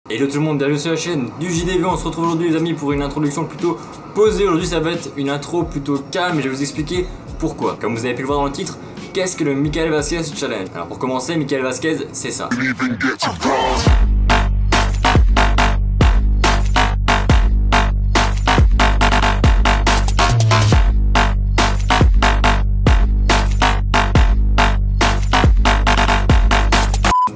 Hello tout le monde, bienvenue sur la chaîne du JDV. On se retrouve aujourd'hui les amis pour une introduction plutôt posée. Aujourd'hui ça va être une intro plutôt calme et je vais vous expliquer pourquoi. Comme vous avez pu le voir dans le titre, qu'est-ce que le Michael Vasquez Challenge? Alors pour commencer, Michael Vasquez c'est ça.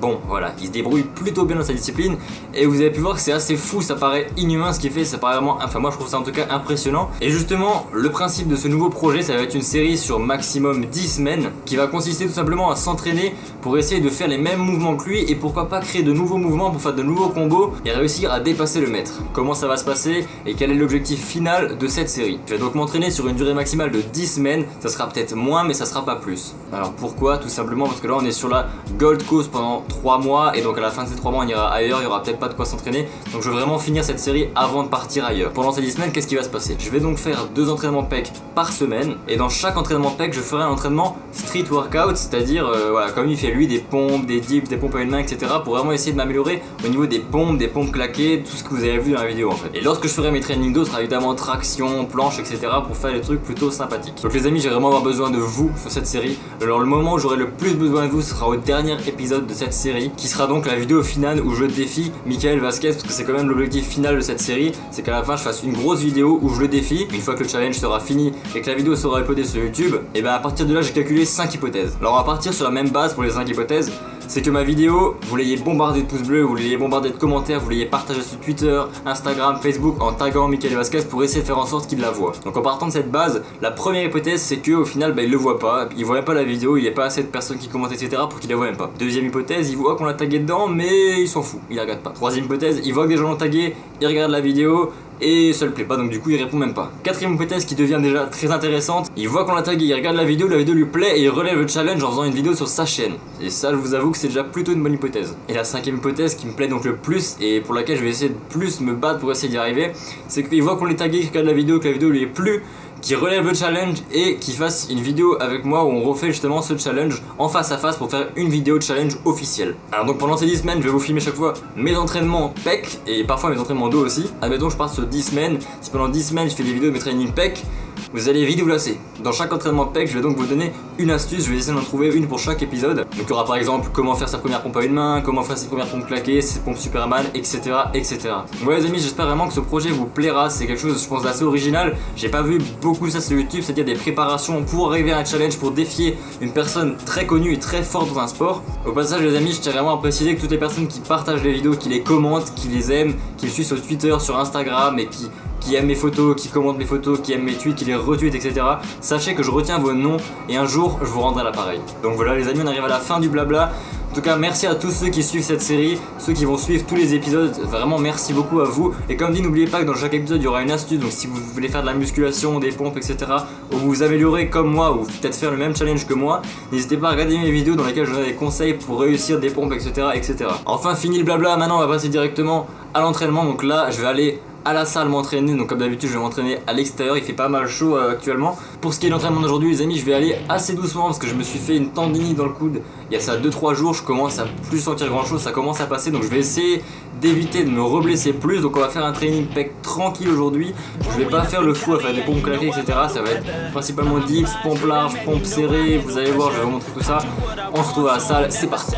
Bon voilà, il se débrouille plutôt bien dans sa discipline et vous avez pu voir que c'est assez fou, ça paraît inhumain ce qu'il fait, ça paraît vraiment, enfin moi je trouve ça en tout cas impressionnant. Et justement, le principe de ce nouveau projet, ça va être une série sur maximum 10 semaines qui va consister tout simplement à s'entraîner pour essayer de faire les mêmes mouvements que lui et pourquoi pas créer de nouveaux mouvements pour faire de nouveaux combos et réussir à dépasser le maître. Comment ça va se passer et quel est l'objectif final de cette série? Je vais donc m'entraîner sur une durée maximale de 10 semaines, ça sera peut-être moins mais ça sera pas plus. Alors pourquoi? Tout simplement parce que là on est sur la Gold Coast pendant 3 mois et donc à la fin de ces 3 mois on ira ailleurs, il y aura peut-être pas de quoi s'entraîner, donc je veux vraiment finir cette série avant de partir ailleurs. Pendant ces 10 semaines, qu'est-ce qui va se passer? Je vais donc faire 2 entraînements PEC par semaine et dans chaque entraînement PEC je ferai un entraînement street workout, c'est-à-dire voilà, comme il fait lui, des pompes, des dips, des pompes à une main, etc. pour vraiment essayer de m'améliorer au niveau des pompes claquées, tout ce que vous avez vu dans la vidéo en fait. Et lorsque je ferai mes trainings d'eau, ce sera évidemment traction, planche, etc. pour faire des trucs plutôt sympathiques. Donc les amis, j'ai vraiment avoir besoin de vous sur cette série. Alors le moment où j'aurai le plus besoin de vous sera au dernier épisode de cette série, qui sera donc la vidéo finale où je défie Michael Vasquez, parce que c'est quand même l'objectif final de cette série, c'est qu'à la fin je fasse une grosse vidéo où je le défie. Une fois que le challenge sera fini et que la vidéo sera uploadée sur YouTube, et bien à partir de là j'ai calculé 5 hypothèses. Alors on va partir sur la même base pour les 5 hypothèses. C'est que ma vidéo, vous l'ayez bombardée de pouces bleus, vous l'ayez bombardée de commentaires, vous l'ayez partagée sur Twitter, Instagram, Facebook en taguant Michael Vasquez pour essayer de faire en sorte qu'il la voit. Donc en partant de cette base, la première hypothèse c'est que au final il le voit pas, il voit même pas la vidéo, il n'y a pas assez de personnes qui commentent etc. pour qu'il la voit même pas. Deuxième hypothèse, il voit qu'on l'a tagué dedans mais il s'en fout, il la regarde pas. Troisième hypothèse, il voit que des gens l'ont tagué, il regarde la vidéo et ça le plaît pas, donc du coup il répond même pas. Quatrième hypothèse qui devient déjà très intéressante, il voit qu'on l'a tagué, il regarde la vidéo lui plaît et il relève le challenge en faisant une vidéo sur sa chaîne. Et ça je vous avoue que c'est déjà plutôt une bonne hypothèse. Et la cinquième hypothèse qui me plaît donc le plus et pour laquelle je vais essayer de plus me battre pour essayer d'y arriver, c'est qu'il voit qu'on l'est tagué, qu'il regarde la vidéo, que la vidéo lui est plu, qui relève le challenge et qui fasse une vidéo avec moi où on refait justement ce challenge en face à face pour faire une vidéo de challenge officielle. Alors donc pendant ces 10 semaines je vais vous filmer chaque fois mes entraînements PEC et parfois mes entraînements dos aussi. Admettons je pars sur 10 semaines, si pendant 10 semaines je fais des vidéos de mes trainings PEC, vous allez vite vous lasser. Dans chaque entraînement PEC, je vais donc vous donner une astuce, je vais essayer d'en trouver une pour chaque épisode. Donc il y aura par exemple comment faire sa première pompe à une main, comment faire ses premières pompes claquées, ses pompes Superman, etc. etc. Donc ouais les amis, j'espère vraiment que ce projet vous plaira, c'est quelque chose je pense d'assez original. J'ai pas vu beaucoup ça sur YouTube, c'est-à-dire des préparations pour arriver à un challenge, pour défier une personne très connue et très forte dans un sport. Au passage les amis, je tiens vraiment à préciser que toutes les personnes qui partagent les vidéos, qui les commentent, qui les aiment, qui me suivent sur Twitter, sur Instagram et qui aiment mes photos, qui commentent mes photos, qui aiment mes tweets, qui les retweetent, etc. Sachez que je retiens vos noms et un jour je vous rendrai l'appareil. Donc voilà les amis, on arrive à la fin du blabla. En tout cas merci à tous ceux qui suivent cette série, ceux qui vont suivre tous les épisodes, vraiment merci beaucoup à vous. Et comme dit, n'oubliez pas que dans chaque épisode il y aura une astuce, donc si vous voulez faire de la musculation, des pompes, etc. ou vous améliorer comme moi ou peut-être faire le même challenge que moi, n'hésitez pas à regarder mes vidéos dans lesquelles je donne des conseils pour réussir des pompes, etc. etc. Enfin fini le blabla, maintenant on va passer directement à l'entraînement. Donc là je vais aller à la salle m'entraîner, donc comme d'habitude je vais m'entraîner à l'extérieur, il fait pas mal chaud actuellement. Pour ce qui est de l'entraînement d'aujourd'hui les amis, je vais aller assez doucement parce que je me suis fait une tendinite dans le coude il y a ça 2-3 jours, je commence à plus sentir grand chose, ça commence à passer, donc je vais essayer d'éviter de me reblesser plus. Donc on va faire un training PEC tranquille aujourd'hui, je vais pas faire le fou à faire des pompes claquées etc. Ça va être principalement dips, pompes larges, pompes serrées, vous allez voir, je vais vous montrer tout ça. On se retrouve à la salle, c'est parti.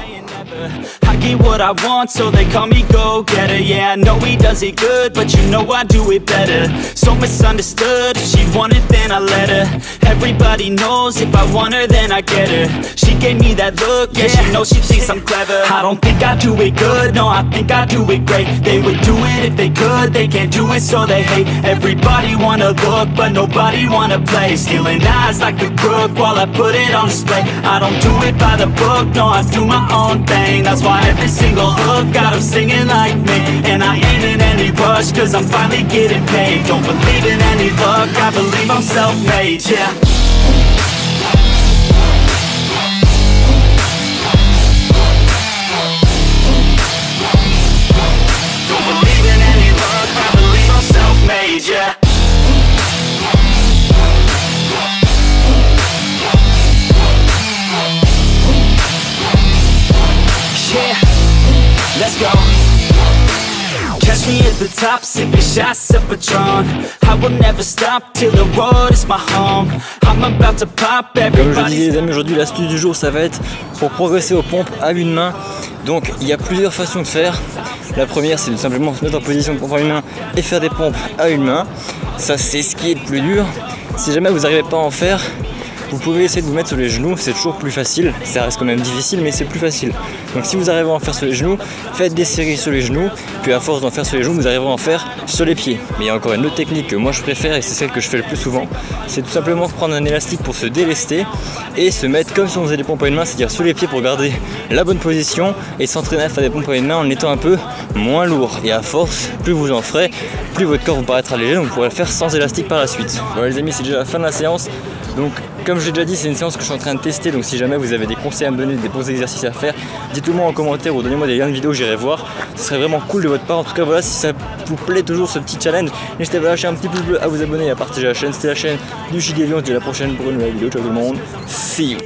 I get what I want, so they call me go-getter. Yeah, I know he does it good, but you know I do it better. So misunderstood, if she wanted then I let her. Everybody knows if I want her then I get her. She gave me that look, yeah, she knows she thinks I'm clever. I don't think I do it good, no, I think I do it great. They would do it if they could, they can't do it so they hate. Everybody wanna look, but nobody wanna play. Stealing eyes like a crook while I put it on display. I don't do it by the book, no, I do my own thing. That's why every single hook got them singing like me. And I ain't in any rush, cause I'm finally getting paid. Don't believe in any luck, I believe I'm self-made, yeah. Don't believe in any luck, I believe I'm self-made, yeah. Let's go. Push me at the top, sipping shots of Patron. I will never stop till the road is my home. I'm about to pop everybody. Comme je disais les amis, aujourd'hui l'astuce du jour ça va être pour progresser aux pompes à une main. Donc il y a plusieurs façons de faire. La première c'est de simplement se mettre en position de pompe à une main et faire des pompes à une main. Ça c'est ce qui est le plus dur. Si jamais vous n'arrivez pas à en faire, vous pouvez essayer de vous mettre sur les genoux, c'est toujours plus facile. Ça reste quand même difficile, mais c'est plus facile. Donc si vous arrivez à en faire sur les genoux, faites des séries sur les genoux, puis à force d'en faire sur les genoux, vous arriverez à en faire sur les pieds. Mais il y a encore une autre technique que moi je préfère, et c'est celle que je fais le plus souvent, c'est tout simplement prendre un élastique pour se délester et se mettre comme si on faisait des pompes à une main, c'est-à-dire sur les pieds pour garder la bonne position et s'entraîner à faire des pompes à une main en étant un peu moins lourd. Et à force, plus vous en ferez, plus votre corps vous paraîtra léger, donc vous pourrez le faire sans élastique par la suite. Voilà les amis, c'est déjà la fin de la séance. Donc comme je l'ai déjà dit, c'est une séance que je suis en train de tester, donc si jamais vous avez des conseils à me donner, des bons exercices à faire, dites-le moi en commentaire ou donnez-moi des liens de vidéos, j'irai voir. Ce serait vraiment cool de votre part. En tout cas voilà, si ça vous plaît toujours ce petit challenge, n'hésitez pas à lâcher un petit pouce bleu, à vous abonner et à partager la chaîne. C'était la chaîne du Chili Lion, je vous dis à la prochaine pour une nouvelle vidéo. Ciao tout le monde, see you.